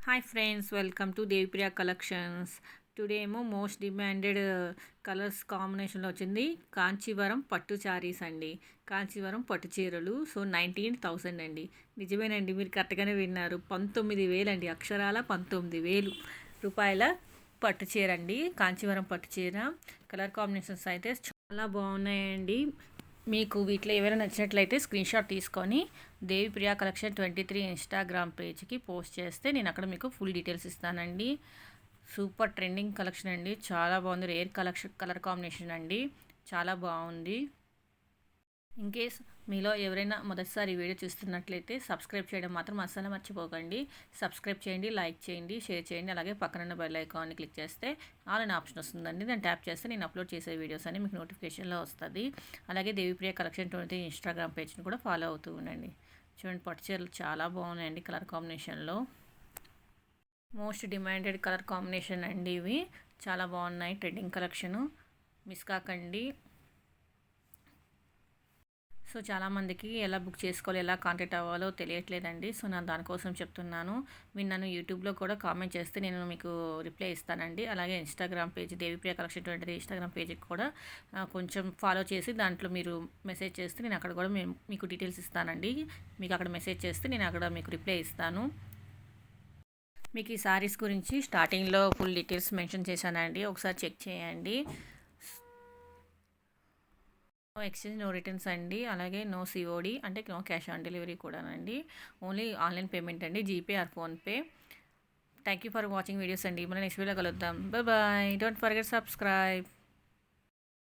Hi friends, welcome to Devipriya collections. Today ఏమో most demanded colours కాంబినేషన్లో వచ్చింది కాంచీవరం పట్టు శారీస్ అండి. కాంచీవరం పట్టు చీరలు. సో 19,000 అండి. నిజమేనండి, మీరు కరెక్ట్గానే విన్నారు. 19,000 అండి, అక్షరాల 19,000 రూపాయల పట్టు చీర అండి. కాంచీవరం పట్టు చీర. కలర్ కాంబినేషన్స్ అయితే చాలా బాగున్నాయండి. మీకు వీటిలో ఏవైనా నచ్చినట్లయితే స్క్రీన్ షాట్ తీసుకొని దేవిప్రియ కలెక్షన్ 23 ఇన్స్టాగ్రామ్ పేజ్కి పోస్ట్ చేస్తే నేను అక్కడ మీకు ఫుల్ డీటెయిల్స్ ఇస్తానండి. సూపర్ ట్రెండింగ్ కలెక్షన్ అండి, చాలా బాగుంది. రేర్ కలర్ కాంబినేషన్ అండి, చాలా బాగుంది. ఇన్ కేస్ మీలో ఎవరైనా మొదటిసారి వీడియో చూస్తున్నట్లయితే సబ్స్క్రైబ్ చేయడం మాత్రం అస్సలు మర్చిపోకండి. సబ్స్క్రైబ్ చేయండి, లైక్ చేయండి, షేర్ చేయండి. అలాగే పక్కనున్న బెల్ ఐకాన్ని క్లిక్ చేస్తే ఆల్ అనే ఆప్షన్ వస్తుందండి. దాన్ని ట్యాప్ చేస్తే నేను అప్లోడ్ చేసే వీడియోస్ అన్ని మీకు నోటిఫికేషన్లో వస్తుంది. అలాగే దేవిప్రియ కలెక్షన్ 23 ఇన్స్టాగ్రామ్ పేజ్ని కూడా ఫాలో అవుతూ ఉండండి. చూడండి, పట్టు చీరలు చాలా బాగున్నాయండి కలర్ కాంబినేషన్లో. మోస్ట్ డిమాండెడ్ కలర్ కాంబినేషన్ అండి ఇవి. చాలా బాగున్నాయి, ట్రెండింగ్ కలెక్షను. మిస్ కాకండి. సో చాలామందికి ఎలా బుక్ చేసుకోవాలో, ఎలా కాంటాక్ట్ అవ్వాలో తెలియట్లేదండి. సో నేను దానికోసం చెప్తున్నాను. మీరు నన్ను యూట్యూబ్లో కూడా కామెంట్ చేస్తే నేను మీకు రిప్లై ఇస్తానండి. అలాగే Instagram page Devipriya collection 23 Instagram పేజ్కి కూడా కొంచెం ఫాలో చేసి దాంట్లో మీరు మెసేజ్ చేస్తే నేను అక్కడ కూడా మీకు డీటెయిల్స్ ఇస్తానండి. మీకు అక్కడ మెసేజ్ చేస్తే నేను అక్కడ మీకు రిప్లై ఇస్తాను. మీకు ఈ సారీస్ గురించి స్టార్టింగ్లో ఫుల్ డీటెయిల్స్ మెన్షన్ చేశానండి, ఒకసారి చెక్ చేయండి. నో ఎక్స్చేంజ్, నో రిటర్న్స్ అండి. అలాగే నో సిఓడి అంటే నో క్యాష్ ఆన్ డెలివరీ కూడానండి. ఓన్లీ ఆన్లైన్ పేమెంట్ అండి, GPay are PhonePe. Thank you for watching videos అండి. మన నెక్స్ట్ వీడియో కలుద్దాం. బాయ్. Don't forget subscribe.